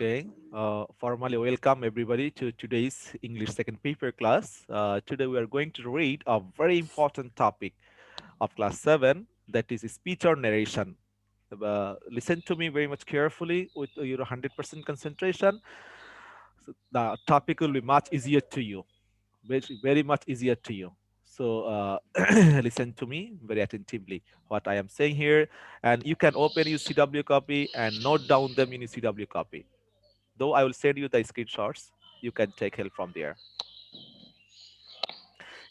Okay, formally welcome everybody to today's English second paper class. Today we are going to read a very important topic of class 7, that is speech or narration. Listen to me very much carefully with your 100% concentration. So the topic will be much easier to you, very much easier to you. So listen to me very attentively what I am saying here, and you can open your CW copy and note down them in your CW copy. Though I will send you the screenshots, you can take help from there.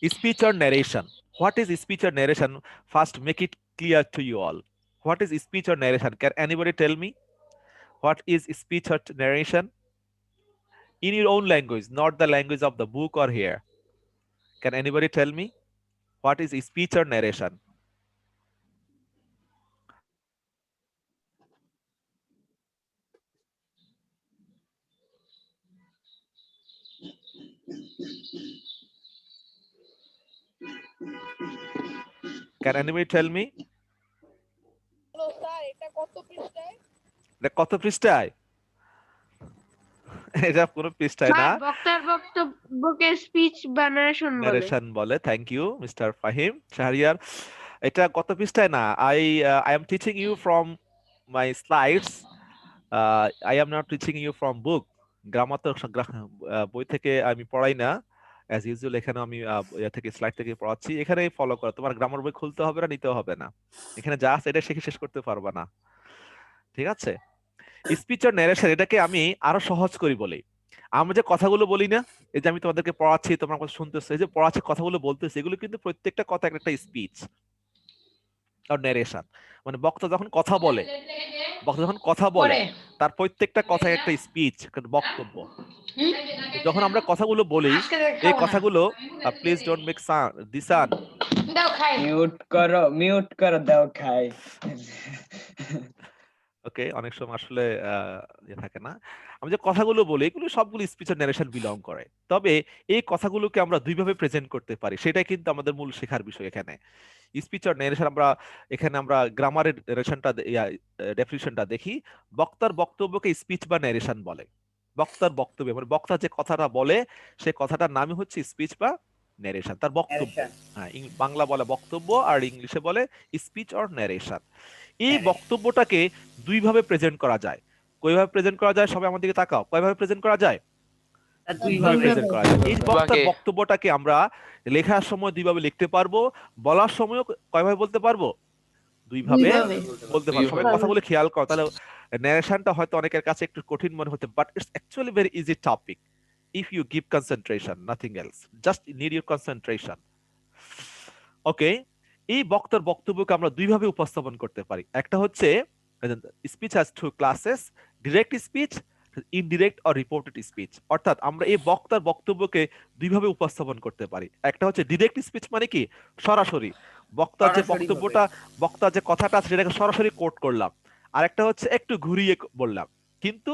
Speech or narration. What is speech or narration? First, make it clear to you all. What is speech or narration? Can anybody tell me what is speech or narration? In your own language, not the language of the book or here. Can anybody tell me what is speech or narration? Can anybody tell me? এটা কত পৃষ্ঠায়? এটা কোনো পৃষ্ঠায় না। Sir বক্তার বক্তব্যকে speech বা নারেশন বলে। নারেশন বলে। Thank you Mr Fahim Shahriar. এটা কত পৃষ্ঠায় না, I am teaching you from my slides. I am not teaching you from book. Grammar তো বই থেকে আমি পড়াই না, অ্যাজ ইউজুয়াল এখানে আমি ইয়া থেকে স্লাইড থেকে পড়াচ্ছি। এখানে ফলো করো, তোমার গ্রামার বই খুলতে হবে না, নিতেও হবে না। এখানে যা আছে এটা শিখে শেষ করতে পারবা না, ঠিক আছে? স্পিচ আর ন্যারেশন এটাকে আমি আরো সহজ করি বলি। আমরা যে কথাগুলো বলি না, এই যে আমি তোমাদেরকে পড়াচ্ছি, তোমরা কথা শুনতেছো, এই যে পড়াচ্ছি কথাগুলো বলতেছি, এগুলো কিন্তু প্রত্যেকটা কথা একটা স্পিচ আর ন্যারেশন। মানে বক্তা যখন কথা বলে, তার প্রত্যেকটা কথা একটা স্পিচ, একটা বক্তব্য। যখন আমরা কথাগুলো বলি, এই কথাগুলো প্লিজ ডোন্ট মেক দিসান, মিউট করো দাও খাই। ওকে, অনেক সময় আসলে থাকে না। আমি যে কথাগুলো বলি, এগুলো সবগুলো স্পিচ আর ন্যারেশন বিলং করে। তবে এই কথাগুলোকে আমরা দুইভাবে প্রেজেন্ট করতে পারি, সেটাই কিন্তু আমাদের মূল শেখার বিষয় এখানে। স্পিচ আর ন্যারেশন আমরা গ্রামারের ডেফিনিশনটা দেখি। বক্তার বক্তব্যকে স্পিচ বা ন্যারেশন বলে। বক্তার বক্তব্য মানে বক্তা যে কথাটা বলে, সে কথাটার নামই হচ্ছে স্পিচ বা ন্যারেশন, তার বক্তব্য। হ্যাঁ, বাংলা বলে বক্তব্য আর ইংলিশে বলে স্পিচ অর ন্যারেশন। এই বক্তব্যটাকে দুইভাবে প্রেজেন্ট করা যায়। কয়ভাবে প্রেজেন্ট করা যায়? সবাই আমার দিকে তাকাও। কয়ভাবে প্রেজেন্ট করা যায়? দুইভাবে প্রেজেন্ট করা যায়। এই বক্তার বক্তব্যটাকে আমরা লেখার সময় দুইভাবে লিখতে পারবো, বলার সময়ও কয়ভাবে বলতে পারবো? দুইভাবে বলতে পারবো। সবাই কথাগুলো খেয়াল করো, তাহলে ন্যারেশনটা হয়তো অনেকের কাছে একটু কঠিন মনে হতে, but it's actually very easy topic if you give concentration, nothing else, just need your concentration. ওকে, এই বক্তার বক্তব্যকে আমরা দুইভাবে উপস্থাপন করতে পারি। একটা হচ্ছে speech has to classes, direct speech, indirect or reported speech. অর্থাৎ আমরা এই বক্তার বক্তব্যকে দুইভাবে উপস্থাপন করতে পারি। একটা হচ্ছে ডিরেক্ট স্পিচ, মানে কি সরাসরি বক্তার যে বক্তব্যটা, বক্তার যে কথাটা আছে সেটাকে সরাসরি কোট করলাম। আর একটা হচ্ছে একটু ঘুরিয়ে বললাম, কিন্তু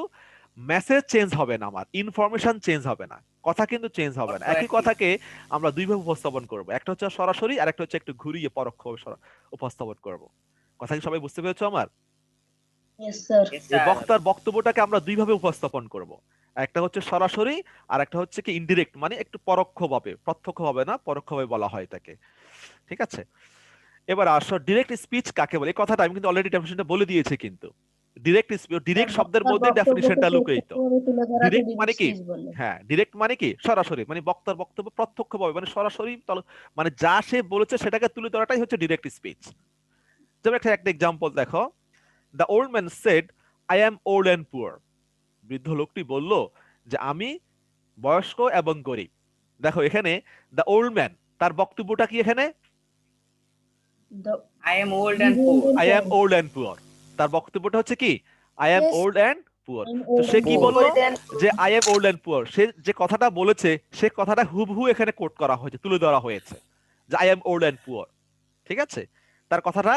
মেসেজ চেঞ্জ হবে না, আমার ইনফরমেশন চেঞ্জ হবে না, কথা কিন্তু চেঞ্জ হবে না। একই কথাকে আমরা দুইভাবে উপস্থাপন করব, একটা হচ্ছে সরাসরি আর একটা হচ্ছে একটু ঘুরিয়ে পরোক্ষভাবে উপস্থাপন করব। কথা কি সবাই বুঝতে পেরেছো আমার? এই বক্তার বক্তব্যটাকে আমরা দুইভাবে উপস্থাপন করব, একটা হচ্ছে সরাসরি আর একটা হচ্ছে কি ইনডিরেক্ট, মানে একটু পরোক্ষভাবে, প্রত্যক্ষভাবে না, পরোক্ষভাবে বলা হয় এটাকে, ঠিক আছে? এবার আসো ডিরেক্ট স্পিচ কাকে বলে। এই কথাটা আমি কিন্তু অলরেডি ডেফিনিশনটা বলে দিয়েছি, কিন্তু ডিরেক্ট স্পিচ, ডিরেক্ট শব্দের মধ্যে ডেফিনিশনটা লুকায়িত। ডিরেক্ট মানে কি? হ্যাঁ, ডিরেক্ট মানে কি সরাসরি, মানে বক্তার বক্তব্য প্রত্যক্ষভাবে, মানে সরাসরি, মানে যা সে বলেছে সেটাকে তুলে ধরাটাই হচ্ছে ডিরেক্ট স্পিচ। যেমন একটা এক্সাম্পল দেখো, the old man said I am old and poor. বৃদ্ধ লোকটি বলল যে আমি বয়স্ক এবং গরিব। দেখো এখানে দ্য ওল্ড ম্যান, তার বক্তব্যটা কি এখানে? I am old and poor. I am old and poor, তার বক্তব্যটা হচ্ছে কি I am old and poor। তো সে কি বললো যে I am old and poor, সে যে কথাটা বলেছে সে কথাটা হুবহু এখানে কোট করা হয়েছে, তুলে ধরা হয়েছে যে I am old and poor, ঠিক আছে? তার কথাটা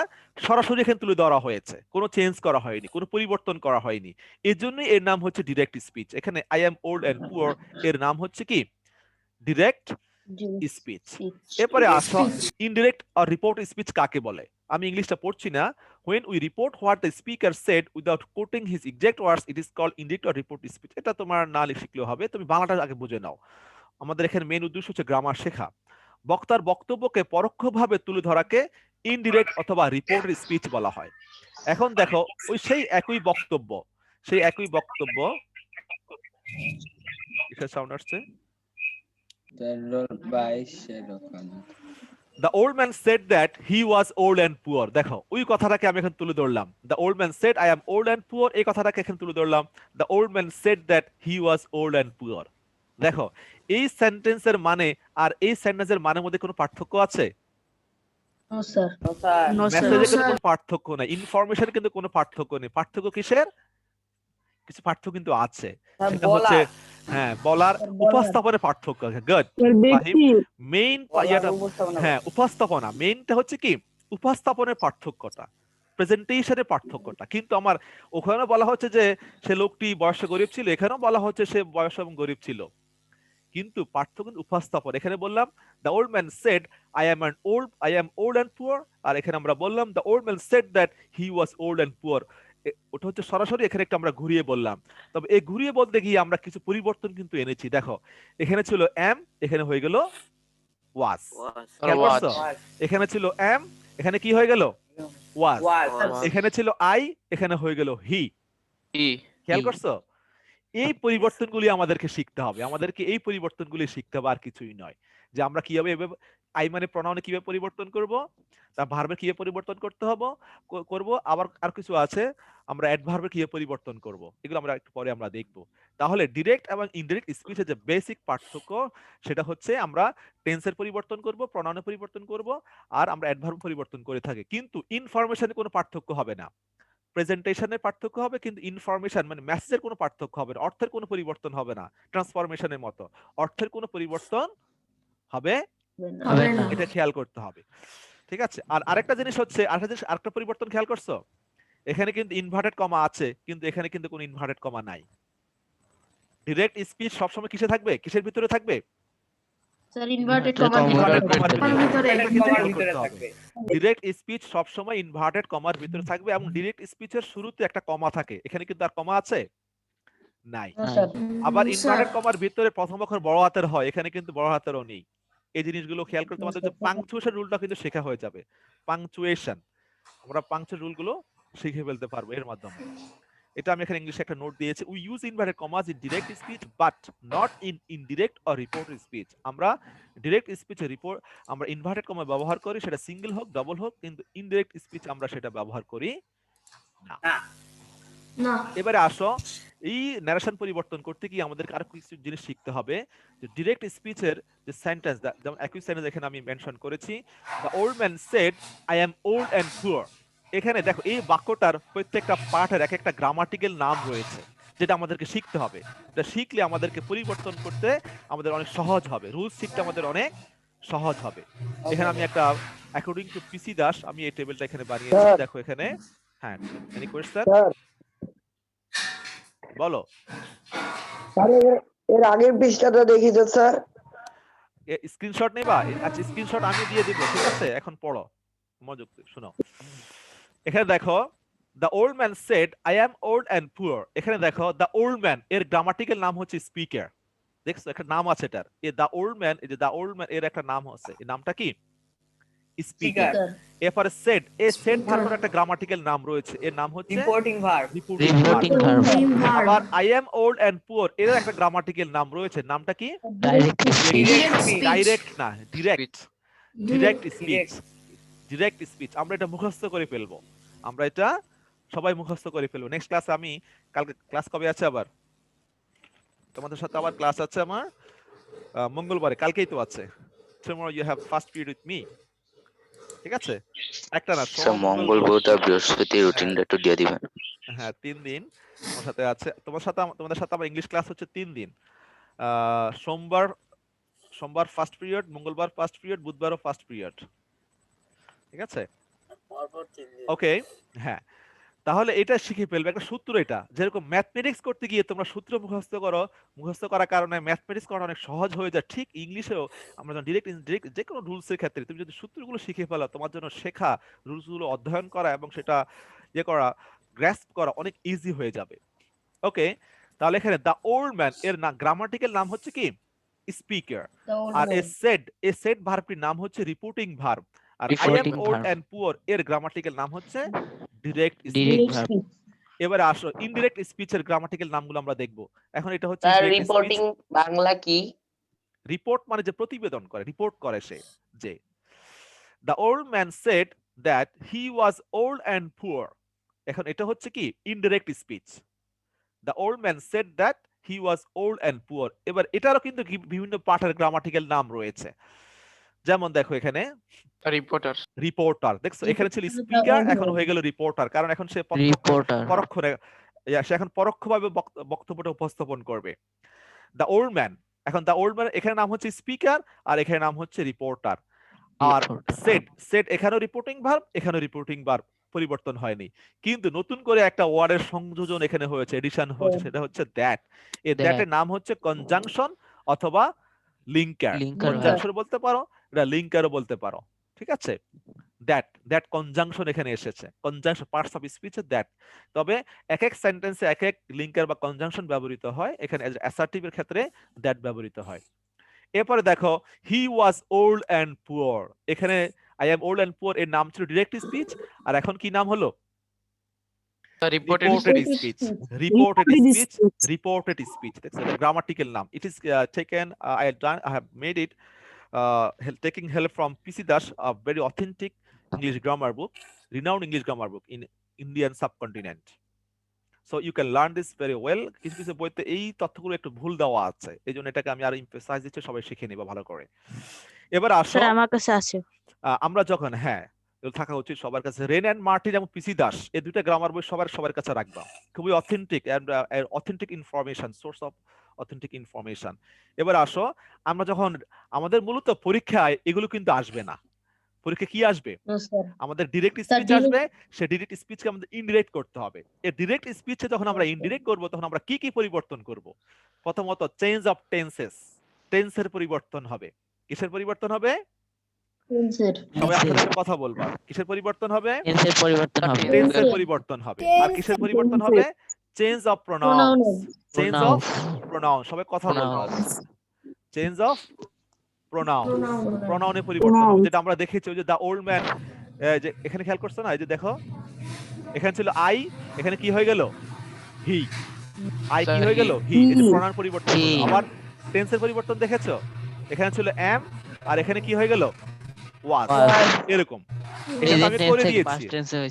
সরাসরি এখানে তুলে ধরা হয়েছে, কোনো চেঞ্জ করা হয়নি, কোনো পরিবর্তন করা হয়নি। এর জন্যই এর নাম হচ্ছে ডিরেক্ট স্পিচ। এখানে I am old and poor এর নাম হচ্ছে কি ডিরেক্ট স্পিচ। এরপরে আসো ইনডিরেক্ট আর রিপোর্ট স্পিচ কাকে বলে। আমি ইংলিশটা পড়ছি না। when we report what the speaker said without quoting his exact words it is called indirect or report speech। এটা তোমার না শিখলেও হবে, তুমি বাংলাটা আগে বুঝে নাও। আমাদের এখানে মেন উদ্দেশ্য হচ্ছে গ্রামার শেখা। বক্তার বক্তব্যকে পরোক্ষভাবে তুলে ধরাকে ইনডিরেক্ট অথবা রিপোর্টেড স্পিচ বলা হয়। এখন দেখো ওই সেই একই বক্তব্য কিসের সাউন্ড আসছে? The old man said that he was old and poor। দেখো ওই কথাটাকে আমি এখন তুলে ধরলাম। The old man said I am old and poor, এই কথাটাকে এখন তুলে ধরলাম। The old man said that he was old and poor। দেখো এই সেন্টেন্সের মানে আর এই সেন্টেন্সের মানের মধ্যে কোনো পার্থক্য আছে? No sir. মেসেজে কিন্তু কোনো পার্থক্য নাই, ইনফরমেশনে কিন্তু কোনো পার্থক্য নেই। পার্থক্য কিসের? কিছু পার্থক্য কিন্তু আছে, সেটা হচ্ছে হ্যাঁ বলার উপস্থাপনের পার্থক্য। গুড মেইন হ্যাঁ উপস্থাপনা, মেইনটা হচ্ছে কি উপস্থাপনের পার্থক্যটা, প্রেজেন্টেশনের পার্থক্যটা। কিন্তু আমার ওখানে বলা হচ্ছে যে সে লোকটি বয়সে গরিব ছিল, এখানেও বলা হচ্ছে সে বয়স এবং গরিব ছিল, কিন্তু পার্থক্য উপস্থাপন। এখানে বললাম the old man said I am old and poor, আর এখানে আমরা বললাম the old man said that he was old and poor. ওটা হচ্ছে সরাসরি, এখানে একটা আমরা ঘুরিয়ে বললাম। তবে এই ঘুরিয়ে বলতে গিয়ে আমরা কিছু পরিবর্তন কিন্তু এনেছি। দেখো এখানে ছিল এম, এখানে হয়ে গেল ওয়াজ। এখানে ছিল এম, এখানে কি হয়ে গেল ওয়াজ। এখানে ছিল আই, এখানে হয়ে গেল হি। খেয়াল করছো? এই পরিবর্তনগুলি আমাদেরকে শিখতে হবে, আমাদেরকে এই পরিবর্তনগুলি শিখতে হবে, আর কিছুই নয়। যে আমরা কিভাবে আই মানে প্রনাউনে কিভাবে পরিবর্তন করব, তার ভার্বে কিভাবে পরিবর্তন করতে হবে করব, আবার আর কিছু আছে আমরা অ্যাডভার্বে কিভাবে পরিবর্তন করব, এগুলো আমরা একটু পরে আমরা দেখব। তাহলে ডিরেক্ট এবং ইনডিরেক্ট স্পিচের যে বেসিক পার্থক্য সেটা হচ্ছে আমরা টেন্সের পরিবর্তন করব, প্রনাউনে পরিবর্তন করব, আর আমরা অ্যাডভার্ব পরিবর্তন করে থাকি। কিন্তু ইনফরমেশনে কোনো পার্থক্য হবে না, প্রেজেন্টেশনের পার্থক্য হবে, কিন্তু ইনফরমেশন মানে মেসেজের কোনো পার্থক্য হবে না, অর্থের কোনো পরিবর্তন হবে না। ট্রান্সফরমেশনের মতো অর্থের কোনো পরিবর্তন হবে না, এটা খেয়াল করতে হবে। ঠিক আছে? আর আরেকটা জিনিস হচ্ছে, আরেকটা পরিবর্তন খেয়াল করছো? এখানে কিন্তু ইনভার্টেড কমা আছে, কিন্তু এখানে কিন্তু কোনো ইনভার্টেড কমা নাই। ডিরেক্ট স্পিচ সবসময় কিসে থাকবে, কিসের ভিতরে থাকবে? স্যার ইনভার্টেড কমার ভিতরে। ডিরেক্ট স্পিচ সবসময় ইনভার্টেড কমার ভিতরে থাকবে, এবং ডিরেক্ট স্পিচের শুরুতে একটা কমা থাকে, এখানে কিন্তু আর কমা আছে নাই। আবার ইনভার্টেড কমার ভিতরে প্রথম অক্ষর বড় হাতের হয়, এখানে কিন্তু বড় হাতেরও নেই। এই জিনিসগুলো খেয়াল করে তোমাদের যে পাংচুয়েশন রুলটা কিন্তু শেখা হয়ে যাবে। পাংচুয়েশন, আমরা পাংচুয়েশন রুলগুলো শিখে ফেলতে পারবো এর মাধ্যমে। এটা আমি এখানে ইংলিশে একটা নোট দিয়েছি। We use inverted commas in direct speech but not in indirect or reported speech. আমরা ডিরেক্ট স্পিচে আমরা ইনভার্টেড কমা ব্যবহার করি, সেটা সিঙ্গেল হোক ডাবল হোক, কিন্তু ইনডিরেক্ট স্পিচ আমরা সেটা ব্যবহার করি না। এবারে আসো, এই ন্যারেশন পরিবর্তন করতে গিয়ে আমাদেরকে আরো কিছু জিনিস শিখতে হবে। যে ডিরেক্ট স্পিচের যে সেন্টেন্স, যেমন একই সেন্টেন্স এখানে আমি মেনশন করেছি, the old man said I am old and poor. এখানে দেখো এই বাক্যটার প্রত্যেকটা পার্টের এক একটা গ্রামাটিক্যাল নাম রয়েছে, যেটা আমাদেরকে শিখতে হবে। এটা শিখলে আমাদেরকে পরিবর্তন করতে আমাদের অনেক সহজ হবে, রুলস শিখতে আমাদের অনেক সহজ হবে। এখানে আমি একটা অ্যাকর্ডিং টু পিসি দাস আমি এই টেবিলটা এখানে বানিয়েছি। দেখো এখানে, হ্যাঁ এনি কোয়েশ্চেন বলো। এর আগের পৃষ্ঠাটা দেখি তো স্যার। স্ক্রিনশট নেবা? আচ্ছা স্ক্রিনশট আমি দিয়ে দিব, ঠিক আছে? এখন পড়ো, মনোযোগ দিয়ে শোনো। এখানে দেখো the old man said I am old and poor. এখানে দেখো দ্য ওল্ড ম্যান এর গ্রামাটিক্যাল নাম হচ্ছে স্পিকার। দেখছো একটা নাম আছে এটার, এই দ্য ওল্ড ম্যান, এই যে দ্য ওল্ড ম্যান এর একটা নাম আছে, এই নামটা কি? স্পিকার। এরপরে সেড, এই সেড ভার্বের একটা গ্রামাটিক্যাল নাম রয়েছে, এর নাম হচ্ছে রিপোর্টিং ভার্ব। আবার I am old and poor এর একটা গ্রামাটিক্যাল নাম রয়েছে, নামটা কি? ডাইরেক্ট না, direct. Direct speech, direct speech. আমরা এটা মুখস্থ করে ফেলবো, আমরা এটা সবাই মুখস্থ করে ফেলবো। নেক্সট ক্লাসে আমি, কালকে ক্লাস কবে আছে আবার? তোমাদের সাথে আবার ক্লাস আছে আমার মঙ্গলবারে, কালকেই তো আছে। Tomorrow you have first period with me, ঠিক আছে? একটা না, মঙ্গল বুধ আর বৃহস্পতি রুটিনটা একটু দিয়ে দিবেন। হ্যাঁ 3 দিন আমার সাথে আছে, তোমাদের সাথে আমার ইংলিশ ক্লাস হচ্ছে 3 দিন। সোমবার ফার্স্ট পিরিয়ড, মঙ্গলবার ফার্স্ট পিরিয়ড, বুধবারও ফার্স্ট পিরিয়ড, ঠিক আছে? ওকে, হ্যাঁ। তাহলে এটা শিখে ফেলবে একটা সূত্র, এটা যেরকম ম্যাথমেটিক্স করতে গিয়ে তোমরা সূত্র মুখস্থ করো, মুখস্থ করার কারণে ম্যাথমেটিক্স করা অনেক সহজ হয়ে যায়, ঠিক ইংলিশেও আমরা যখন ডিরেক্ট ইনডিরেক্ট যে কোনো রুলসের ক্ষেত্রে তুমি যদি সূত্রগুলো শিখে ফেলো, তোমার জন্য শেখা, রুলসগুলো অধ্যয়ন করা এবং সেটা ইয়ে করা, গ্রাস্প করা অনেক ইজি হয়ে যাবে। ওকে, তাহলে এখানে দ্য ওল্ড ম্যান এর না গ্রামাটিক্যাল নাম হচ্ছে কি স্পিকার, আর এ সেড ভার্বটির নাম হচ্ছে রিপোর্টিং ভার্ব, আর I am Reporting old verb. And poor এর গ্রামাটিক্যাল নাম হচ্ছে ডিরেক্ট Direct স্পিচ। verb. এবারে আসো ইনডিরেক্ট স্পিচের গ্রামাটিক্যাল নামগুলো আমরা দেখব। এখন এটা হচ্ছে sir indirect speech. Reporting Bangla কি? রিপোর্ট মানে যে প্রতিবেদন করে, রিপোর্ট করে সে, যে the old man said that he was old and poor, এখন এটা হচ্ছে কি indirect speech. The old man said that he was old and poor. এবার এটারও কিন্তু বিভিন্ন পার্টের গ্রামাটিক্যাল নাম রয়েছে, যেমন দেখো এখানে রিপোর্টার। রিপোর্টার, দেখছো এখানে ছিল স্পিকার, এখন হয়ে গেল রিপোর্টার, কারণ এখন সে Reporter. সে এখন পরোক্ষভাবে বক্তব্যটা উপস্থাপন করবে। দ্য ওল্ড ম্যান, এখন দ্য ওল্ড ম্যান এখানে নাম হচ্ছে স্পিকার, আর এখানে নাম হচ্ছে রিপোর্টার। আর Reporter. সেড এখানেও রিপোর্টিং ভার্ব, এখানেও রিপোর্টিং ভার্ব, পরিবর্তন হয়নি, কিন্তু নতুন করে একটা ওয়ার্ডের সংযোজন এখানে হয়েছে, এডিশন হয়েছে, সেটা হচ্ছে দ্যাট। এই That. দ্যাটের নাম হচ্ছে কনজাংশন অথবা লিঙ্কার। Linker verb. কনজাংশন বলতে পারো, এটা লিঙ্কারও বলতে পারো, ঠিক আছে। দ্যাট কনজাংশন এখানে এসেছে, কনজাংশন পার্টস অফ স্পিচে দ্যাট। তবে এক এক সেন্টেন্সে এক এক লিঙ্কার বা কনজাংশন ব্যবহৃত হয়, এখানে অ্যাসার্টিভের ক্ষেত্রে দ্যাট ব্যবহৃত হয়। এরপরে দেখো he was old and poor, এখানে I am old and poor এর নাম ছিল ডিরেক্ট স্পিচ, আর এখন কি নাম হলো reported reported speech. Reported speech, দেখছো এটা গ্রামাটিক্যাল নাম। It is taken I have made it taking help from PC Das, a very authentic English grammar book, renowned English grammar book in Indian subcontinent. So you can learn this very well. কিছু কিছু বইতে এই তথ্যগুলো একটু ভুল দেওয়া আছে, এই জন্য এটাকে আমি আরো এমফাসাইজ দিচ্ছি, সবাই শিখে নিবা ভালো করে। এবার আসো স্যার আমার কাছে আছে। আমরা যখন এগুলো থাকা উচিত সবার কাছে। রেন এন্ড মার্টিন এবং পিসি দাস এই দুইটা গ্রামার বই সবার কাছে রাখবা, খুবই authentic and authentic information, source of authentic information. এবার আসো আমরা যখন আমাদের মূলত পরীক্ষায় এগুলো কিন্তু আসবে না, পরীক্ষা কি আসবে আমাদের ডিরেক্ট স্পিচ আসবে, সে ডিরেক্ট স্পিচকে আমাদের ইনডিরেক্ট করতে হবে। এই ডিরেক্ট স্পিচে যখন আমরা ইনডিরেক্ট করব তখন আমরা কি কি পরিবর্তন করব? প্রথমত চেঞ্জ অফ টেন্সেস, টেন্সের পরিবর্তন হবে। কিসের পরিবর্তন হবে? সবাই আপনাদের সাথে কথা বলবা, কিসের পরিবর্তন হবে? Tense পরিবর্তন হবে। টেন্সের পরিবর্তন হবে। আর কিসের পরিবর্তন হবে? Change of pronouns, change of pronoun, সবাই কথা বলবা, চেঞ্জ অফ প্রোনাউন, প্রোনাউনের পরিবর্তন হবে, যেটা আমরা দেখেছি ওই যে দা ওল্ড ম্যান, যে এখানে খেয়াল করছো না, এই যে দেখো এখানে ছিল আই, এখানে কি হয়ে গেল? হি। আই কি হয়ে গেল? হি। এই যে প্রোনাউন পরিবর্তন হলো। আবার টেন্সের পরিবর্তন দেখেছো, এখানে ছিল এম, আর এখানে কি হয়ে গেল? ওয়াজ। এরকম এখানে আমি করে দিয়েছি,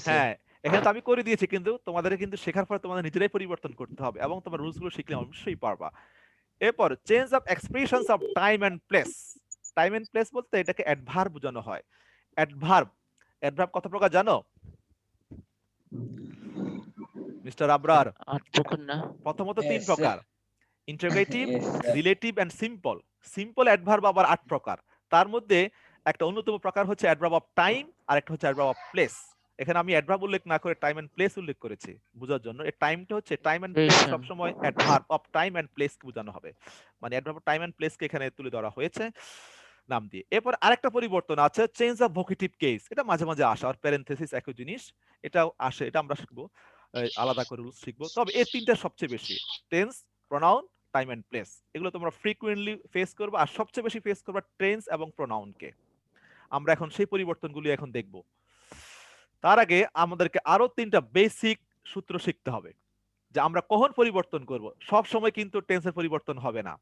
হ্যাঁ এখানে তো আমি করে দিয়েছি, কিন্তু তোমাদের কিন্তু শেখার পর তোমাদের নিজেরাই পরিবর্তন করতে হবে, এবং তোমার রুলস গুলো শিখলে অবশ্যই পারবা। এরপর change of expressions of time and place. Time and place বলতে এটাকে অ্যাডভার্ব বোঝানো হয়। অ্যাডভার্ব কত প্রকার জানো মিস্টার আবরার? 8 প্রকার না? প্রথমত Yes, 3 প্রকার, interrogative, Yes, sir. Relative and simple. Simple adverb আবার 8 প্রকার, তার মধ্যে একটা অন্যতম প্রকার হচ্ছে অ্যাডভার্ব অফ টাইম, আর একটা হচ্ছে অ্যাডভার্ব অফ প্লেস। এখানে আমি অ্যাডভার্ব উল্লেখ না করে টাইম এন্ড প্লেস উল্লেখ করেছি বোঝার জন্য। এই টাইমটা হচ্ছে টাইম এন্ড প্লেস Present. সব সময় adverb of time and place কে বোঝানো হবে, মানে adverb of time and place কে এখানে তুলে ধরা হয়েছে নাম দিয়ে। এরপর আরেকটা পরিবর্তন আছে চেঞ্জ অফ ভোকেটিভ কেস, এটা মাঝে মাঝে আসে, আর প্যারেনথেসিস একই জিনিস, এটাও আসে, এটা আমরা শিখবো, আলাদা করে রুলস শিখবো। তবে এই তিনটা সবচেয়ে বেশি, tense, pronoun, time and place, এগুলো তোমরা ফ্রিকুয়েন্টলি ফেস করবে, আর সবচেয়ে বেশি ফেস করবে টেন্স এবং প্রোনাউনকে। আমরা এখন সেই পরিবর্তনগুলি এখন দেখব। তার আগে আমাদেরকে আরো 3টা বেসিক সূত্র শিখতে হবে, যে আমরা কখন পরিবর্তন করব। সব সময় কিন্তু টেন্সের পরিবর্তন হবে না,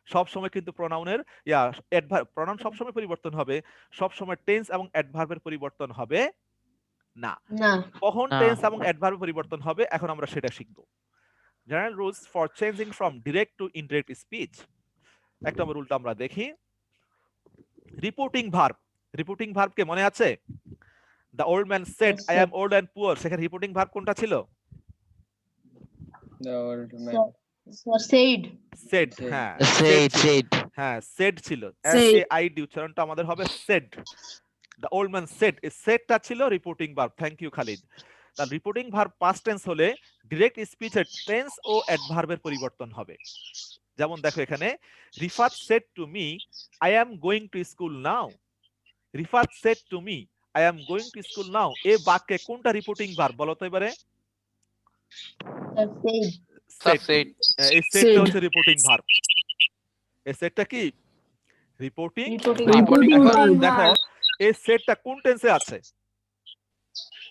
সব সময় কিন্তু প্রোনাউনের অ্যাডভার্ব, প্রোনাউন সব সময় পরিবর্তন হবে, সব সময় টেন্স এবং অ্যাডভার্বের পরিবর্তন হবে না। কখন না। টেন্স এবং অ্যাডভার্বের পরিবর্তন হবে এখন আমরা সেটা শিখব। General rules for changing from direct to indirect speech. এক নম্বর রুলটা আমরা দেখি, রিপোর্টিং ভার্ব। রিপোর্টিং ভার্ব কে মনে আছে? The old man said I am old and poor, সেখানে রিপোর্টিং ভার্ব কোনটা ছিল? The old man. said said, Said. হ্যাঁ Said. হ্যাঁ সেড ছিল, S Said. A I D উচ্চারণটা আমাদের হবে said. The old man said, এই সেডটা ছিল reporting verb. Thank you Khalid. তাহলে রিপোর্টিং ভার্ব পাস্ট টেন্স হলে ডিরেক্ট স্পিচের টেন্স ও অ্যাডভার্বের পরিবর্তন হবে। যেমন দেখো এখানে Rifat said to me I am going to school now. Rifat said to me I am going to school now, এই বাক্যে কোনটা রিপোর্টিং ভার্ব বলো তো এবারে? Sir said. said. এই সেডটা হচ্ছে রিপোর্টিং ভার্ব। এই সেডটা কি রিপোর্টিং Reporting এখন verb. দেখো এই সেটটা কোন টেন্সে আছে?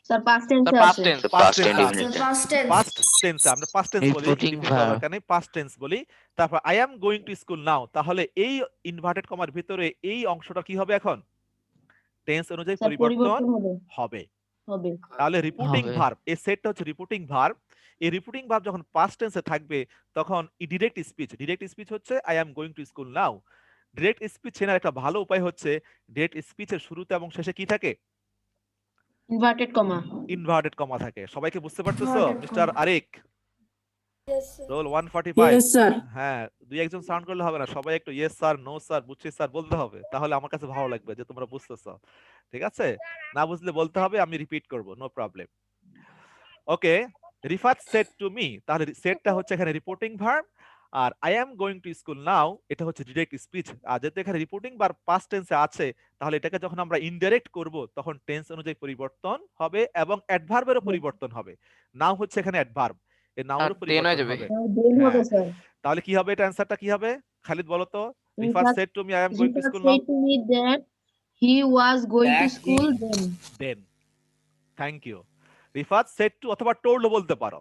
স্যার পাস্ট The টেন্সে past আছে। tense. পাস্ট tense টেন্সে আছে। আছে। পাস্ট টেন্সে আমরা পাস্ট টেন্স বলি, Reporting repeat করার verb। দরকার নেই, পাস্ট টেন্স বলি। তারপর I am going to school নাও, তাহলে এই ইনভার্টেড কমার ভিতরে এই অংশটা কি হবে এখন? টেন্স অনুযায়ী স্যার পরিবর্তন পরিবর্তন হবে হবে। হবে তাহলে রিপোর্টিং হবে। ভার্ব, এই সেটটা হচ্ছে রিপোর্টিং ভার্ব। এই রিপোর্টিং ভার্ব যখন পাস্ট টেন্সে থাকবে তখন ডিরেক্ট স্পিচ, ডিরেক্ট স্পিচ হচ্ছে I am going to school now. Direct speech চেনার একটা ভালো উপায় হচ্ছে ডিরেক্ট স্পিচের শুরুতে এবং শেষে কি থাকে? Inverted comma. ইনভার্টেড কমা থাকে। সবাইকে বুঝতে পারতেছো? Inverted mister comma. আরেক রোল 145। Yes, sir. হ্যাঁ, দুই একজন সাউন্ড করলে হবে না, সবাই একটু ইয়েস স্যার, নো স্যার, বুঝছি স্যার বলতে হবে, তাহলে আমার কাছে ভালো লাগবে যে তোমরা বুঝতেছো। ঠিক আছে, না বুঝলে বলতে হবে, আমি রিপিট করব, no problem. Okay, Rifat said to me, তাহলে সেডটা হচ্ছে এখানে রিপোর্টিং ভার্ব, আর I am going to school now এটা হচ্ছে ডিরেক্ট স্পিচ। আর যেহেতু এখানে রিপোর্টিং ভার্ব পাস্ট টেন্সে আছে, তাহলে এটাকে যখন আমরা ইনডাইরেক্ট করব তখন টেন্স অনুযায়ী পরিবর্তন হবে এবং অ্যাডভার্বেরও পরিবর্তন হবে। নাও হচ্ছে এখানে অ্যাডভার্ব, এই নাউরও আর then পরিবর্তন হয়ে যাবে। হবে। দেন হবে হ্যাঁ। স্যার। তাহলে কি হবে, এটা অ্যানসারটা কি হবে? খালিদ বলো তো। Rifat Rifat- shed to me I am going to Rifat school now. said to me that he was going to That school he- then. Then, thank you. Rifat said to অথবা টোল্ড বলতে পারো।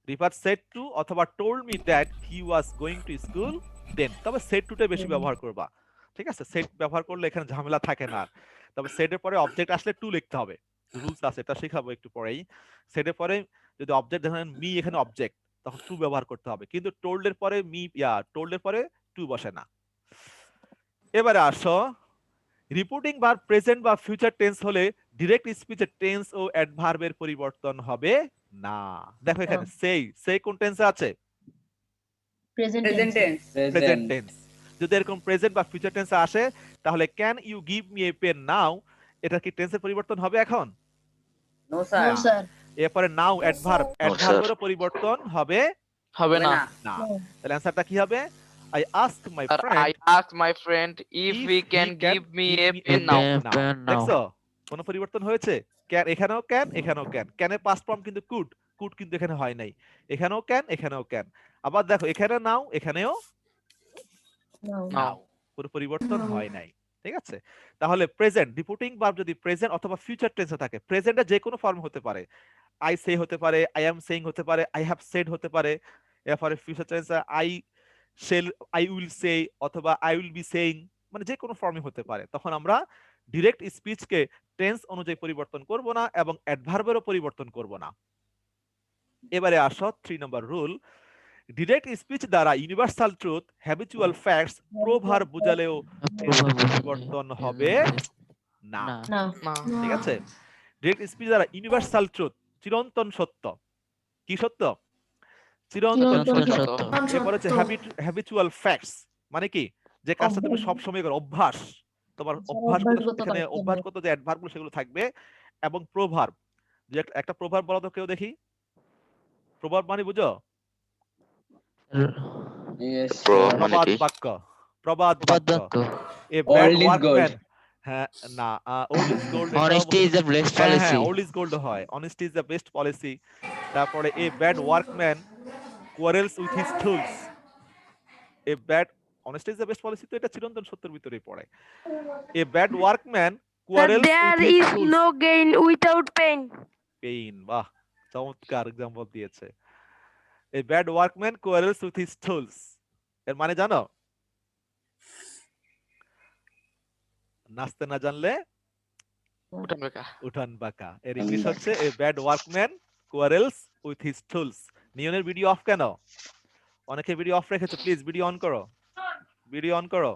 রিফাত সেড টু অথবা told me that he was going to school then, তবে said টুটা বেশি ব্যবহার করবা। ঠিক আছে, সেড ব্যবহার করলে এখানে ঝামেলা থাকে না। তবে সেডের পরে অবজেক্ট আসলে টু লিখতে হবে, রুলস আছে, এটা শেখাবো একটু পরেই। সেডের পরে যদি অবজেক্ট দেখেন মি এখানে অবজেক্ট, তখন টু ব্যবহার করতে হবে, কিন্তু টোল্ডের পরে মি টোল্ডের পরে টু বসে না। এবারে আসো, রিপোর্টিং ভার্ব প্রেজেন্ট বা ফিউচার টেন্স হলে ডিরেক্ট স্পিচের টেন্স ও অ্যাডভার্বের পরিবর্তন হবে না। দেখো এখানে সেই কোন টেন্সে আছে? Present Present tense. tense. Present tense. যদি এরকম প্রেজেন্ট বা ফিউচার টেন্সে আসে, তাহলে can you give me a pen now, এটা কি টেন্সের পরিবর্তন হবে এখন? No, No, sir. sir. এরপরে নাও অ্যাডভার্ব, অ্যাডভার্বেরও পরিবর্তন হবে হবে না। না। No. তাহলে অ্যানসারটা কি হবে? আই আস্ক মাই আর I friend asked my friend if he can give me a pen pen now. pen now। দেখছো কোন পরিবর্তন হয়েছে? ক্যান এখানেও ক্যান, এখানেও ক্যান। ক্যানের পাস্ট ফর্ম কিন্তু কুড, কুড কিন্তু এখানে হয় নাই। এখানেও ক্যান, এখানেও ক্যান। আবার দেখো এখানে নাও, এখানেও No. নাও, কোনো পরিবর্তন হয় নাই। ঠিক আছে, তাহলে প্রেজেন্ট রিপোর্টিং ভার্ব যদি প্রেজেন্ট অথবা ফিউচার টেন্সে থাকে, প্রেজেন্টে যে কোনো ফর্ম হতে পারে, আই সে হতে পারে, আই অ্যাম সেইং হতে পারে, আই হ্যাভ সেড হতে পারে। এরপরে ফিউচার টেন্সে I shall, I will say অথবা আই উইল বি সেইং, মানে যে কোনো ফর্মে হতে পারে। তখন আমরা ডিরেক্ট স্পিচকে টেন্স অনুযায়ী পরিবর্তন করব না এবং অ্যাডভার্বেরও পরিবর্তন করব না। এবারে আসো 3 নম্বর রুল, ডিরেক্ট স্পিচ দ্বারা universal truth, habitual facts, proverb বুঝালেও পরিবর্তন হবে না। No. না। ঠিক আছে, ডিরেক্ট স্পিচ দ্বারা ইউনিভার্সাল ট্রুথ, চিরন্তন সত্য। কি সত্য? চিরন্তন চিরন্তন সত্য। সত্য। এরপর হচ্ছে হ্যাবিচুয়াল ফ্যাক্টস, মানে কি, যে কাজটা তুমি অভ্যাস। সব সময় করো, অভ্যাস, তোমার অভ্যাসগত, অভ্যাসগত এখানে কাজ। অভ্যাসগত যে অ্যাডভার্বগুলো সেগুলো থাকবে। এবং প্রভার্ব, যে একটা প্রভার্ব বলো তো কেউ দেখি, প্রভার্ব মানে বুঝো? Yes. প্রবাদ বাক্য, প্রবাদ বাক্য। A Old bad is gold. Workman, হ্যাঁ না, old is gold, Honesty is the best হ্যাঁ policy। ওল্ড ইজ গোল্ড হয়, honesty is the best policy. তারপরে a bad workman quarrels with his tools, a bad honesty is the best policy, তো এটা চিরন্তন সত্যের ভিতরেই পড়ে। A bad workman quarrels There with his is tools, no gain without pain. Pain, বাহ চমৎকার example দিয়েছে। এ bad workman quarrels with his tools, এর মানে জানো? নাচতে না জানলে উঠান বেকা। উঠান বাঁকা, এর ইংলিশ হচ্ছে a bad workman quarrels with his tools. নিয়নের ভিডিও অফ কেন? অনেকে ভিডিও অফ রেখেছে, প্লিজ ভিডিও অন করো, ভিডিও অন করো।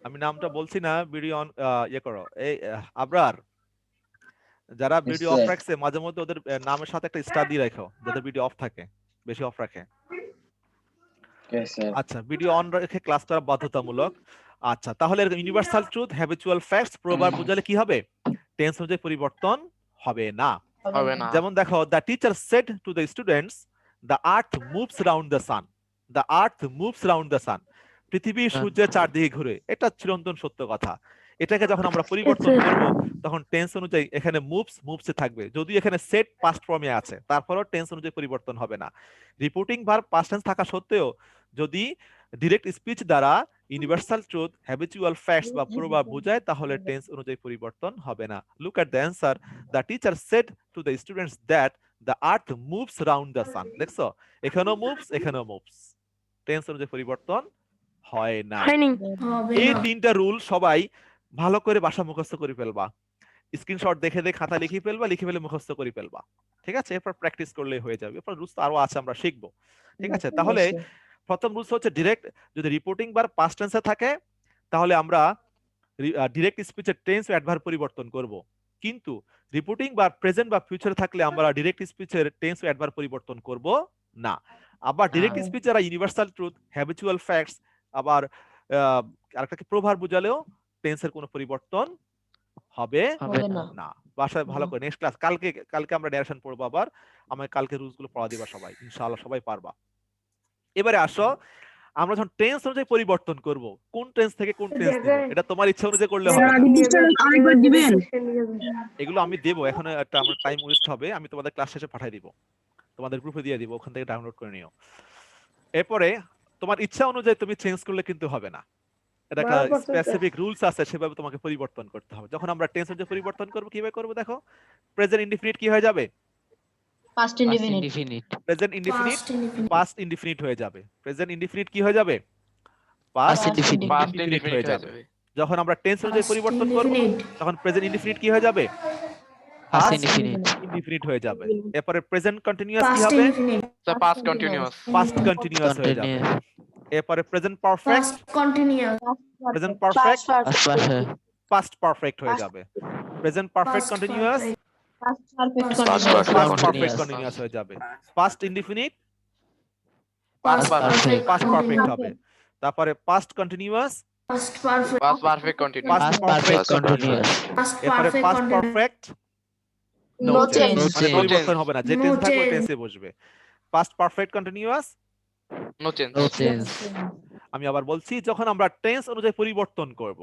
আমি নামটা বলছি না, ভিডিও অন ইয়ে করো। এই আবরার, যারা Yes, ভিডিও অফ sir. রাখছে মাঝে মধ্যে ওদের নামের সাথে একটা স্টার দিয়ে রাখো, যাদের ভিডিও অফ থাকে, বেশি অফ রাখে। Yes, sir. আচ্ছা, ভিডিও অন রেখে ক্লাস করা বাধ্যতামূলক। আচ্ছা, তাহলে universal truth, habitual facts, proverb বুঝালে কি হবে? টেন্স অনুযায়ী পরিবর্তন হবে না। হবে না। যেমন দেখো, the teacher said to the students, the earth moves round the sun. The earth moves round the sun. পৃথিবী সূর্যের চারদিকে ঘুরে। এটা চিরন্তন সত্য কথা। এটাকে যখন আমরা পরিবর্তন করব তখন টেন্স অনুযায়ী এখানে মুভসে থাকবে। যদি এখানে সেট পাস্ট ফর্মে আছে, তারপরেও টেন্স অনুযায়ী পরিবর্তন হবে না। রিপোর্টিং ভার্ব পাস্ট টেন্স থাকা সত্ত্বেও যদি ডিরেক্ট স্পিচ দ্বারা ইউনিভার্সাল ট্রুথ, হ্যাবিচুয়াল ফ্যাক্টস বা প্রভাব বোঝায়, তাহলে টেন্স অনুযায়ী পরিবর্তন হবে না। Look at the answer. The teacher said to the students that the earth moves round the sun. দেখছো, এখানেও মুভস, এখানেও মুভস। টেন্স অনুযায়ী পরিবর্তন হয় না। হয়নি। এই তিনটা রুল সবাই ভালো করে বাসা মুখস্থ করে ফেলবা। স্ক্রিনশট দেখে দেখে খাতা লিখে ফেলবা, লিখে ফেলে মুখস্থ করে ফেলবা। ঠিক আছে? এরপর প্র্যাকটিস করলেই হয়ে যাবে। এরপর রুলস আরো আছে, আমরা শিখবো। ঠিক আছে? তাহলে প্রথম রুলস হচ্ছে ডিরেক্ট যদি রিপোর্টিং বার পাস্ট টেন্সে থাকে তাহলে আমরা ডিরেক্ট স্পিচের টেন্স ও অ্যাডভার্ব পরিবর্তন করব। কিন্তু রিপোর্টিং বা প্রেজেন্ট বা ফিউচারে থাকলে আমরা ডিরেক্ট স্পিচের টেন্স ও অ্যাডভার্ব পরিবর্তন করব না। আবার ডিরেক্ট স্পিচ যারা ইউনিভার্সাল ট্রুথ, হ্যাবিচুয়াল ফ্যাক্টস, আবার আরেকটাকে প্রভাব বোঝালেও টেন্সের কোনো পরিবর্তন হবে না। বাসায় ভালো করে নেক্সট ক্লাস কালকে আমরা ন্যারেশন পড়বো। আবার আমায় কালকে রুলস গুলো পড়া দিবা সবাই, ইনশাআল্লাহ সবাই পারবা। এবারে আসো, আমরা যখন টেন্স অনুযায়ী পরিবর্তন করব, কোন টেন্স থেকে কোন টেন্স নিব, এটা তোমার ইচ্ছা অনুযায়ী করলে হবে না। এগুলো আমি দেব, এখন একটা আমার টাইম ওয়েস্ট হবে। আমি তোমাদের ক্লাস শেষে পাঠিয়ে দিব, তোমাদের গ্রুপে দিয়ে দিব, ওখান থেকে ডাউনলোড করে নিও। এরপরে তোমার ইচ্ছা অনুযায়ী তুমি চেঞ্জ করলে কিন্তু হবে না। এটা একটা স্পেসিফিক রুলস আছে, সেভাবে তোমাকে পরিবর্তন করতে হবে। যখন আমরা টেন্স অনুযায়ী পরিবর্তন করব, কিভাবে করব দেখো। প্রেজেন্ট ইনডিফিনিট কি হয়ে যাবে? Past indefinite. Present indefinite past indefinite হয়ে যাবে। প্রেজেন্ট ইনডিফিনিট কি হয়ে যাবে? Past past indefinite. Past indefinite হয়ে indefinite যাবে। যখন আমরা টেন্স অনুযায়ী পরিবর্তন করব তখন প্রেজেন্ট ইনডিফিনিট কি হয়ে যাবে? Past past indefinite. ইনডিফিনিট হয়ে যাবে। এরপরে প্রেজেন্ট কন্টিনিউয়াস কি হবে? The past continuous. Past continuous হয়ে যাবে। Continuous. এরপরে present perfect, present perfect Past perfect. Past perfect হয়ে যাবে। Present perfect continuous Past past perfect Continuous. Continuous হয়ে যাবে। Past indefinite Past perfect. Past perfect হবে। তারপরে past continuous Past perfect continuous. Past Past perfect perfect continuous. এরপরে past perfect no No change, change. মানে No পরিবর্তন change. হবে না, যে টেন্স থাকবে টেন্সে বসবে। Past perfect continuous. No change. No change. আমি আবার বলছি, যখন আমরা টেন্স অনুযায়ী পরিবর্তন করব,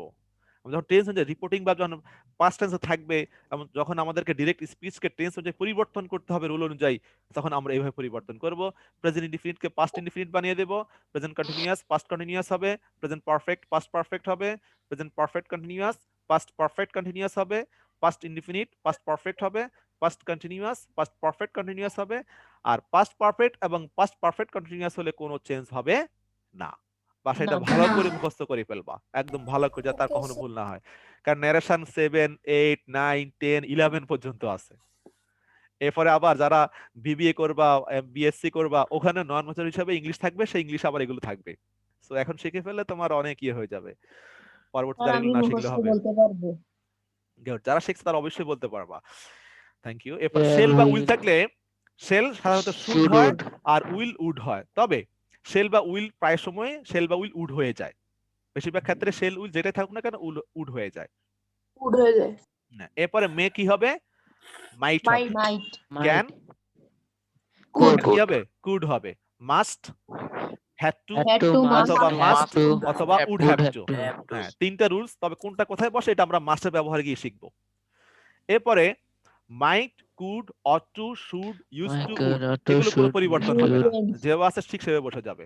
যখন টেন্স অনুযায়ী রিপোর্টিং বা যখন পাস্ট টেন্সে থাকবে, এবং যখন আমাদেরকে ডিরেক্ট স্পিচকে টেন্স অনুযায়ী পরিবর্তন করতে হবে রুল অনুযায়ী, তখন আমরা এইভাবে পরিবর্তন করব। প্রেজেন্ট ইনডিফিনিটকে পাস্ট ইনডিফিনিট বানিয়ে দেব। প্রেজেন্ট কন্টিনিউয়াস পাস্ট কন্টিনিউয়াস হবে। প্রেজেন্ট পারফেক্ট পাস্ট পারফেক্ট হবে। Present perfect continuous past perfect continuous হবে। পাস্ট ইনডিফিনিট পাস্ট পারফেক্ট হবে। Past continuous past perfect continuous হবে। আর পাস্ট পারফেক্ট এবং পাস্ট পারফেক্ট কন্টিনিউয়াস হলে কোনো change হবে না। বাসায় এটা ভালো করে মুখস্থ করে ফেলবা, একদম ভালো করে, যাতে আর কখনো ভুল না হয়। কারণ ন্যারেশন 7, 8, 9, 10, 11 পর্যন্ত আছে। এরপরে আবার যারা বিবিএ করবা, বিএসসি করবা, ওখানে নন মেজর হিসাবে ইংলিশ থাকবে, সেই ইংলিশ আবার এগুলো থাকবে। সো এখন শিখে ফেললে তোমার অনেক ইয়ে হয়ে যাবে, পরবর্তীতে আর এগুলো না শিখলে হবে। Good. যারা শিখছে তারা অবশ্যই বলতে পারবা। Thank you. এরপর শেল বা উইল থাকলে, শেল সাধারণত শুড Should হয় would. আর উইল উড হয়। তবে শেল বা উইল প্রায় সময় শেল বা উইল উড হয়ে যায়। বেশিরভাগ ক্ষেত্রে শেল উইল যেটাই থাকুক না কেন উড হয়ে যায়। না, এরপরে মে কি হবে? মাইট হবে। Can Could. কি হবে? কুড হবে। Must, had to, Had to, must, অথবা have মাস্ট, to, অথবা have would to, have have to. to. হ্যাঁ, তিনটা রুলস। তবে কোনটা কোথায় বসে এটা আমরা মাস্টের ব্যবহার গিয়ে শিখবো। এরপরে might, could, ought to, should, use My to, God, ought to, এগুলো কোনো should, পরিবর্তন হবে না, should. যেভাবে আছে ঠিক সেভাবে বসে যাবে।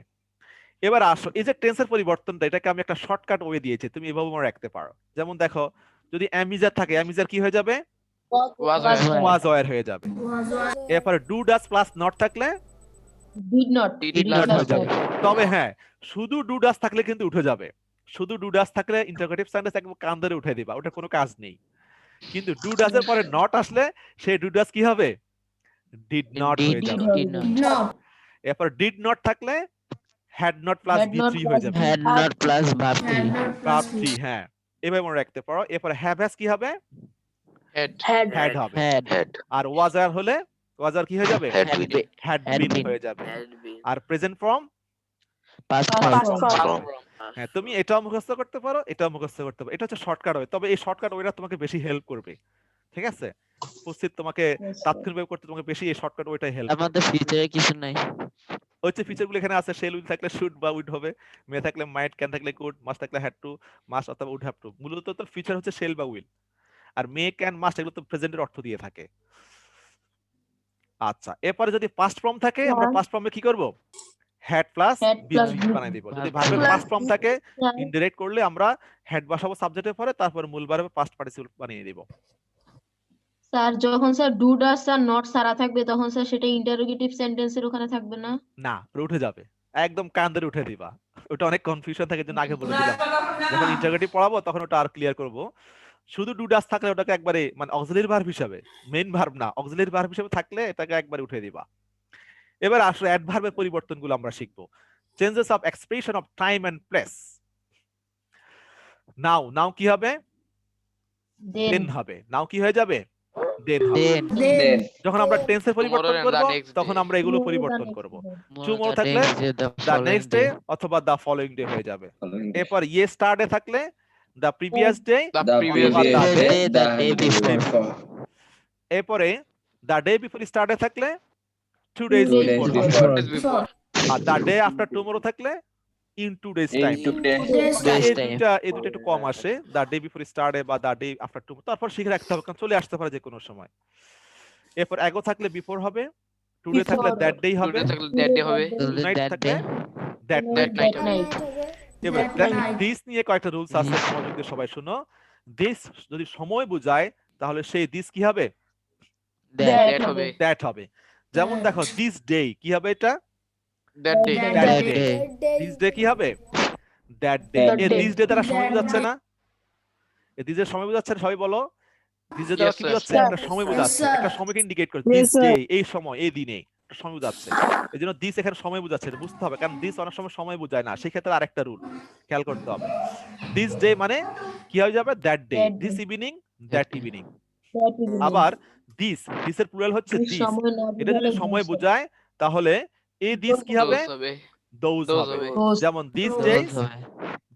এবার আসো, এই যে টেন্সের পরিবর্তনটা, এটাকে আমি একটা শর্টকাট ওয়ে দিয়েছি, তুমি এভাবে মনে রাখতে পারো। যেমন দেখো, যদি অ্যামিজার থাকে, অ্যামিজার কি হয়ে যাবে? Was were. ওয়াজ ওয়ার হয়ে যাবে। এরপরে ডু ডাজ প্লাস নট থাকলে Did not. Did not not. হয়ে যাবে। তবে হ্যাঁ, শুধু ডু ডাজ থাকলে কিন্তু উঠে যাবে। শুধু ডু ডাজ থাকলে ইন্টারোগেটিভ সেন্টেন্স একদম কান ধরে উঠে দিবা, ওটা কোনো কাজ নেই। কিন্তু ডু ডাজ এর পরে নট আসলে সেই ডু ডাজ কি হবে? ডিড নট Did, হয়ে যাবে। did not. এরপর ডিড নট থাকলে had not plus Had V not 3 হয়ে plus যাবে। Had not plus verb 3. Verb 3, হ্যাঁ, এভাবে মনে রাখতে পারো। এরপর হ্যাভ হ্যাজ কি হবে? Had. হ্যাড হবে। Had. আর ওয়াজ আর হলে ওয়াজ আর কি হয়ে যাবে? Had been. Had Had been been. হয়ে যাবে। আর present form, Past Past form. form. হ্যাঁ, তুমি এটাও মুখস্থ করতে পারো, এটাও মুখস্থ করতে পারো। এটা হচ্ছে শর্টকাট ওয়ে। তবে এই শর্টকাট ওয়েটা তোমাকে বেশি হেল্প করবে। ঠিক আছে? উপস্থিত তোমাকে Yes, sir. তাৎক্ষণিকভাবে করতে তোমাকে বেশি এই শর্টকাট ওইটাই হেল্প আমাদের ফিউচারে কিছু নাই। হচ্ছে ফিচারগুলো এখানে আছে। শেল উইল থাকলে শুড বা উইড হবে, মে থাকলে মাইট, ক্যান থাকলে কুড, মাস্ট থাকলে হ্যাড টু, মাস্ট অথবা উড হ্যাভ টু। মূলত তো ফিচার হচ্ছে শেল বা উইল, আর মে, ক্যান, মাস্ট এগুলো তো প্রেজেন্টের অর্থ দিয়ে থাকে। আচ্ছা, এরপরে যদি পাস্ট ফর্ম থাকে আমরা হ্যাঁ। পাস্ট ফর্মে কি করব? Had plus Had plus বি3 be- বানাই দিব। যদি Verb ভার্বের plus পাস্ট ফর্ম থাকে Yeah. ইনডিরেক্ট করলে আমরা হেড বসাবো সাবজেক্টের পরে, তারপর মূল ভার্বে পাস্ট পার্টিসিপল বানিয়ে দিব। স্যার যখন sir do does sir not সারা থাকবে তখন স্যার সেটা ইন্টারোগেটিভ সেন্টেন্সের ওখানে থাকবে না? না, ওটা উঠে যাবে, একদম কান ধরে উঠে দিবা। ওটা অনেক কনফিউশন থাকে, জন্য আগে বলে দিলাম। যখন ইন্টারোগেটিভ পড়াবো তখন ওটা আর ক্লিয়ার করব। শুধু ডু ডাজ থাকলে ওটাকে একবারে মানে অক্সিলারি ভার্ব হিসাবে, মেইন ভার্ব না, অক্সিলারি ভার্ব হিসাবে থাকলে এটাকে একবারে উঠে দিবা। এবার আসলে অ্যাডভার্বের পরিবর্তনগুলো আমরা শিখবো। Changes of expression of time and place. Now, now কি হবে? দেন দেন হবে। নাও কি হয়ে যাবে? দেন হবে। দেন Then. যখন আমরা টেন্সের পরিবর্তন and করব the next তখন day. আমরা এগুলো পরিবর্তন করব। Tomorrow থাকলে দ্য নেক্সট ডে অথবা দ্য ফলোইং ডে হয়ে যাবে। Following day. এরপর ইয়েস্টারডে থাকলে the previous day, The The previous অথবা previous the day, day, the the day day before. before. এরপরে দ্য ডে বিফোর স্টার্টে থাকলে 2 days 2 days বিফোর হবে। before. Days before. আর দ্য ডে আফটার টুমরো থাকলে ইন 2 days time. In 2 days. Days এই time. দুটো একটু কম আসে, দ্য ডে বিফোর স্টার্টে বা দ্য ডে আফটার টুমরো। তারপর শিখে রাখতে হবে, কারণ চলে আসতে পারে যে কোনো সময়। এরপর এগো থাকলে বিফোর হবে, টুডে থাকলে Before. দ্যাট ডেই হবে, Today থাকলে that day হবে। টুনাইট that থাকলে day. That That night. night. এবার That night. দিস নিয়ে কয়েকটা রুলস আছে, মনোযোগ দিয়ে সবাই শুনো। দিস যদি সময় বোঝায় তাহলে সেই দিস কি হবে? That That হবে। দ্যাট হবে। যেমন দেখো দিস ডে কি হবে? এটা That day. That that day. day. This day কি হবে? That day. That এই day. দিস ডে দ্বারা সময় That বোঝাচ্ছে day. না? এই দিসের সময় বোঝাচ্ছে না? সবাই বলো। দিস ডে দ্বারা Yes, কি sir. বোঝাচ্ছে? একটা সময় বোঝাচ্ছে, sir. একটা সময়কে ইন্ডিকেট করে। Yes, this sir. ডে, এই সময়, এই দিনে একটা সময় বোঝাচ্ছে। এজন্য দিস এখানে সময় বোঝাচ্ছে, এটা বুঝতে হবে, কারণ দিস অনেক সময় সময় বোঝায় না। সেই ক্ষেত্রে আরেকটা রুল খেয়াল করতে হবে। দিস ডে মানে কি হয়ে যাবে? That day. That this day. Evening, that That evening. That evening. আবার দিসের প্লুরাল হচ্ছে যদি দিস। সময় না এটা যদি বোঝালে সময় those বোঝায় তাহলে এই দিস কি হবে? Those হবে। দোজ Those হবে। হবে। Those. যেমন দিস Those ডেজ, Those হবে।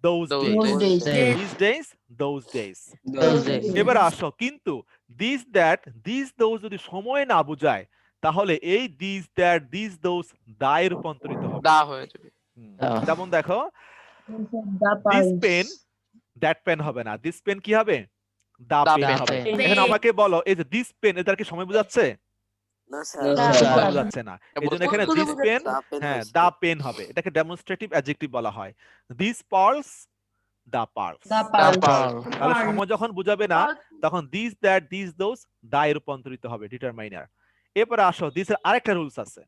Those Those days. Those days. days. This days, those days. Those days. এবার আসো, কিন্তু দিস দ্যাট, দিস দোজ যদি সময় না বোঝায় তাহলে এই দিস দ্যাট, দিস দোজ দায় রূপান্তরিত হবে। দা হয়ে যাবে। যেমন দেখো The this pines. Pen, that pen হবে না, দিস পেন কি হবে? The The pen pen. হবে। pen. এখন আমাকে বলো, এই যে দিস পেন, এটার কি সময় বোঝাচ্ছে? No, No, sir. sir. সময় বোঝাচ্ছে না। এই জন্য এখানে বস্তুকে দিস পেন, বোঝাচ্ছে। হ্যাঁ দা পেন হবে। এটাকে ডেমনস্ট্রেটিভ অ্যাডজেক্টিভ বলা হয়। This pearls, the pearls. The The pines. pearl. তাহলে সময় যখন বুঝাবে না তখন দিস দ্যাট, দিস দোজ দায় রূপান্তরিত হবে, ডিটারমাইনার। এরপরে আসো, দিসের আরেকটা রুলস আছে।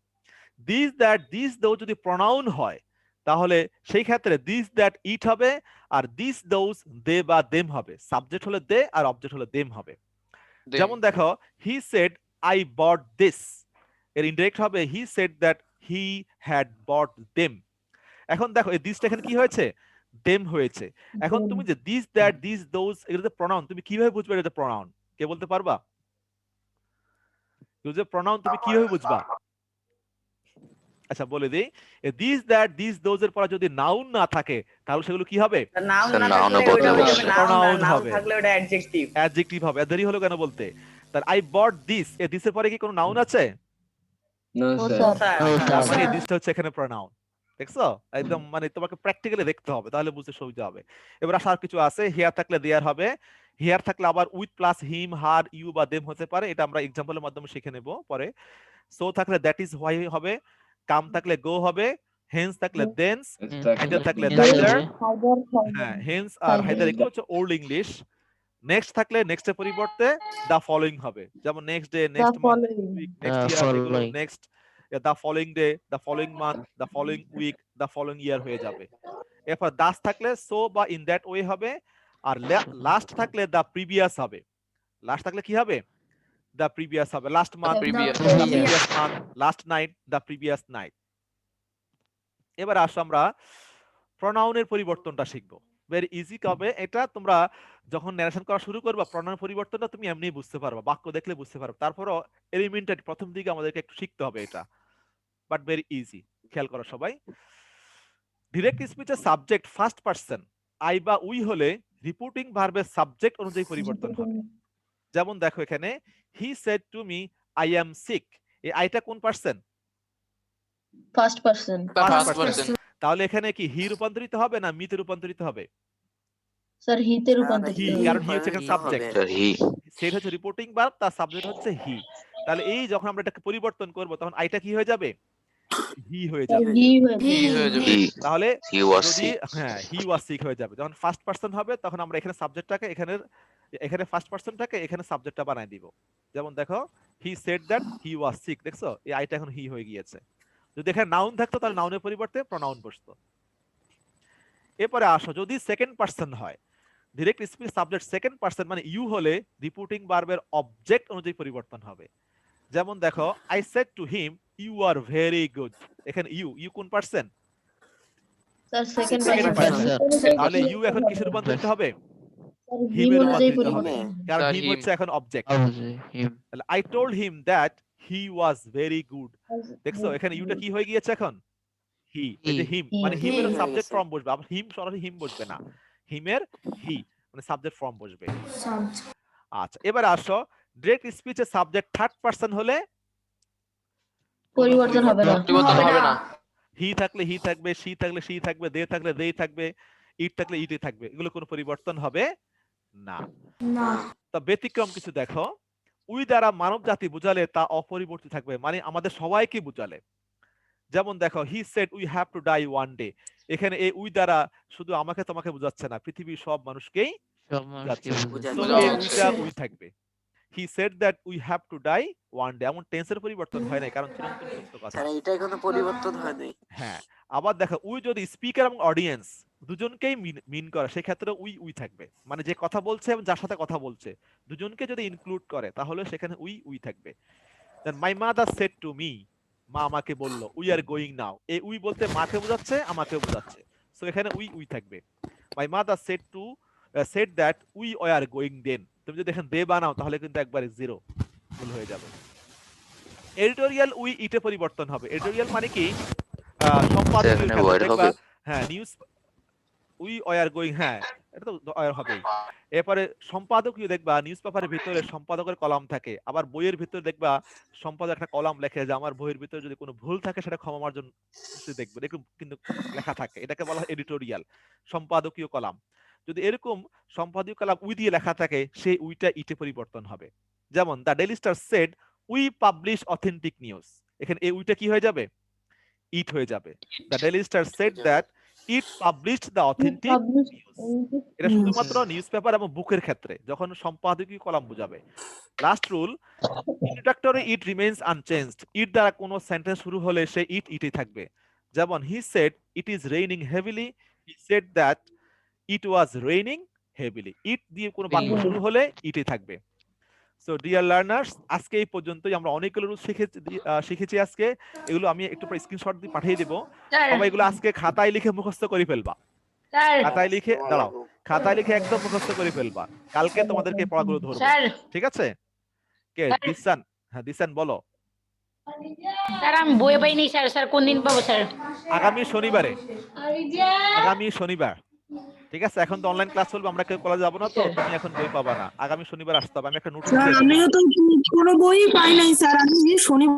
দিস দ্যাট, দিস দোজ যদি প্রনাউন হয় তাহলে সেই ক্ষেত্রে দিস দ্যাট ইট হবে, আর দিস দোজ দে বা দেম হবে। সাবজেক্ট হলে দে আর অবজেক্ট হলে দেম হবে। Then যেমন দেখো he said I bought this, এর ইনডিরেক্ট হবে he said that he had bought them. এখন দেখো এই দিসটা এখানে কি হয়েছে? দেম হয়েছে। এখন Them. তুমি যে দিস দ্যাট, দিস দোজ এগুলো যে প্রনাউন, তুমি কিভাবে বুঝবে এটা প্রনাউন? কে বলতে পারবা? যে প্রনাউন তুমি কিভাবে বুঝবা? আচ্ছা বলে দিই, দিস দ্যাট, দিস দোজ এর পরে যদি নাউন না থাকে তাহলে সেগুলো কি হবে? নাউন Sir, না noun থাকলে বদলে ওটা বসে। নাউন Pronoun নাউন হবে। থাকলে ওটা অ্যাডজেক্টিভ অ্যাডজেক্টিভ হবে। দেরি হলো কেন বলতে? তার আই বট দিস, এই দিসের পরে কি কোনো নাউন আছে? No, No, sir. sir. Sir No, তার sir. মানে এই দিসটা হচ্ছে এখানে প্রনাউন। দেখছো? একদম মানে তোমাকে প্র্যাকটিক্যালি দেখতে হবে, তাহলে বুঝতে সুবিধা হবে। এবার আর কিছু আছে, হিয়ার থাকলে দেয়ার হবে, হিয়ার থাকলে আবার with plus him, her, you বা দেম হতে পারে। এটা আমরা এক্সাম্পলের মাধ্যমে শিখে নেব পরে। সো থাকলে দ্যাট ইজ হোয়াই হবে, কাম থাকলে গো হবে, হেন্স থাকলে দেন্স, হাইদার থাকলে Yes, দাইদার। হবে। হ্যাঁ, হেন্স আর হাইদার এগুলো হচ্ছে ওল্ড ইংলিশ। নেক্সট থাকলে নেক্সটের পরিবর্তে দা ফলোইং হবে। যেমন next day, The next month, following. Week, next The year, এগুলো following. Next, the following day, the following month, the following week, the following year হয়ে যাবে। এরপর দাস থাকলে সো বা ইন দ্যাট ওয়ে হবে, আর লাস্ট থাকলে দা প্রিভিয়াস হবে। লাস্ট থাকলে কি হবে? দা প্রিভিয়াস হবে। Last month, previous. দা প্রিভিয়াস মান্থ, লাস্ট নাইট, দা প্রিভিয়াস নাইট। এবার আসো আমরা প্রনাউনের পরিবর্তনটা শিখবো। Very easy. কবে এটা তোমরা যখন ন্যারেশন করা শুরু করবা, প্রনাউন পরিবর্তনটা তুমি এমনি বুঝতে পারবা, বাক্য দেখলে বুঝতে পারবে। তারপরও এলিমেন্টারি প্রথম দিকে আমাদেরকে একটু শিখতে হবে এটা, বাট ভেরি ইজি। খেয়াল করো সবাই। ডিরেক্ট স্পিচের সাবজেক্ট ফার্স্ট পারসন আই বা উই হলে রিপোর্টিং ভার্বের সাবজেক্ট অনুযায়ী পরিবর্তন হবে। যেমন দেখো এখানে he said to me I am sick, এই আইটা কোন person? First person. First person. তাহলে এখানে কি হি রূপান্তরিত হবে না মিতে রূপান্তরিত হবে? স্যার হিতে হি, রূপান্তরিত হবে। কারণ হি হচ্ছে এখানে হি হবে। সাবজেক্ট, সেট হচ্ছে রিপোর্টিং ভার্ব, তার সাবজেক্ট হচ্ছে হি। তাহলে এই যখন আমরা এটাকে পরিবর্তন করব তখন আইটা কি হয়ে যাবে? হি হয়ে স্যার যাবে। হি হয়ে He যাবে। হয়ে যাবে। তাহলে He was যদি sick. হ্যাঁ হি ওয়াজ সিক হয়ে যাবে, যখন ফার্স্ট পারসন হবে তখন আমরা এখানে সাবজেক্টটাকে এখানে ফার্স্ট পারসনটাকে এখানে সাবজেক্টটা বানাই দিব। যেমন দেখো he said that he was sick, দেখছো এই আইটা এখন হি হয়ে গিয়েছে। যদি এখানে নাউন থাকতো তাহলে নাউনের পরিবর্তে প্রনাউন বসতো। এরপরে আসো যদি সেকেন্ড পারসন হয়, direct speech subject second person মানে ইউ হলে রিপোর্টিং ভার্বের অবজেক্ট অনুযায়ী পরিবর্তন হবে। যেমন দেখো I said to him you are very good, এখানে ইউ কোন person? Sir second Second person. person। তাহলে ইউ এখন কিসে রূপান্তরিত হবে? স্যার হি হিমে অনুযায়ী রূপান্তরিত হবে, পরিবর্তন। কারণ Sir, হিম him. হচ্ছে এখন অবজেক্ট। অবশ্যই him। তাহলে I told him that he was very good, দেখছো এখানে ইউটা কি হয়ে গিয়েছে এখন? হি। এই যে হিম He. মানে হিমের He হয়ে সাবজেক্ট গেছে। ফর্ম বসবে, আবার হিম সরাসরি হিম বসবে না, হিমের হি মানে সাবজেক্ট ফর্ম বসবে। আচ্ছা এবার আসো ডিরেক্ট স্পিচে সাবজেক্ট থার্ড পারসন হলে পরিবর্তন হবে না। পরিবর্তন হবে না। হি থাকলে হি থাকবে, সি থাকলে সি থাকবে, দে থাকলে দেই থাকবে, ইট থাকলে ইটই থাকবে, এগুলো কোনো পরিবর্তন হবে না। তা ব্যতিক্রম কিছু দেখো, উই দ্বারা মানব জাতি বুঝালে তা অপরিবর্তিত থাকবে, মানে আমাদের সবাইকে বুঝালে। যেমন দেখো he said we have to die one day, এখানে এই উই দ্বারা শুধু আমাকে তোমাকে বোঝাচ্ছে না, পৃথিবীর সব মানুষকেই সব মানুষকে বুঝাচ্ছে। বোঝাচ্ছে। তো বোঝানো এই হচ্ছে। উইটা উই থাকবে। He said that we have to die one day, এমন টেন্সের পরিবর্তন হয় না, কারণ চিরন্তন সত্য কথা। স্যার এটা কোনো পরিবর্তন হয়নি। হ্যাঁ আবার দেখো উই যদি স্পিকার এবং অডিয়েন্স দুজনকেই মিন করে সেক্ষেত্রে উই থাকবে, মানে যে কথা বলছে এবং যার সাথে কথা বলছে দুজনকে যদি ইনক্লুড করে তাহলে সেখানে উই থাকবে। Then my mother said to me, মা আমাকে বলল, উই আর গোয়িং নাও, এই উই বলতে মাকে বোঝাচ্ছে আমাকেও বোঝাচ্ছে, সো এখানে উই থাকবে। My mother said that we are going then, তুমি যদি এখানে দে বানাও তাহলে কিন্তু একবারে জিরো ভুল হয়ে যাবে। এডিটোরিয়াল উই ইটে পরিবর্তন হবে। এডিটোরিয়াল মানে কি সম্পাদকীয় এখানে ক্ষেত্রে word দেখবা, হবে। হ্যাঁ নিউজ উই আর গোয়িং, হ্যাঁ এটা তো হবেই। এরপরে সম্পাদকীয় দেখবা নিউজ পেপারের ভিতরে সম্পাদকের কলাম থাকে, আবার বইয়ের ভিতরে দেখবা সম্পাদক একটা কলাম লেখে যে আমার বইয়ের ভিতরে যদি কোনো ভুল থাকে সেটা ক্ষমা মার্জন দেখবে, দেখুন কিন্তু লেখা থাকে, এটাকে বলা হয় এডিটোরিয়াল সম্পাদকীয় কলাম। যদি এরকম সম্পাদকীয় কলাম উই দিয়ে লেখা থাকে সেই উইটা ইটে পরিবর্তন হবে। যেমন the daily star said we publish authentic news, এখানে এই উইটা কি হয়ে যাবে? ইট হয়ে যাবে। The daily star shed that it published the authentic news, এটা শুধুমাত্র নিউজ পেপার এবং বুকের ক্ষেত্রে যখন সম্পাদকীয় কলাম বোঝাবে। Last rule, introductory it remains unchanged, it দ্বারা কোনো সেন্টেন্স শুরু হলে সে ইটই থাকবে। যেমন he said it is raining heavily, he said that it was raining heavily, it দিয়ে কোনো বাক্য শুরু হলে ইটই থাকবে। সো ডিয়ার লার্নার্স, আজকে এই পর্যন্তই, আমরা অনেকগুলো রুল শিখেছি আজকে, এগুলো আমি একটু পরে স্ক্রিনশট দিয়ে পাঠিয়ে দেব, সবাই এগুলো আজকে খাতায় লিখে মুখস্থ করে ফেলবা, খাতায় লিখে দাঁড়াও, খাতায় লিখে একদম মুখস্থ করে ফেলবা, কালকে তোমাদেরকে এই পড়াগুলো ধরবো, ঠিক আছে? কে দিসান? হ্যাঁ দিসান বলো। স্যার আমি বই পাইনি স্যার, স্যার কোন দিন পাবো স্যার? আগামী শনিবারে, আগামী শনিবার, ঠিক আছে? এখন তো অনলাইন ক্লাস চলবে, আমরা কেউ কলেজে যাবো না, তো তুমি এখন বই পাবা না, আগামী শনিবার আসতে হবে, আমি একটা নোট আমিও তো কোনো বই পাই নাই স্যার, আমি শনিবার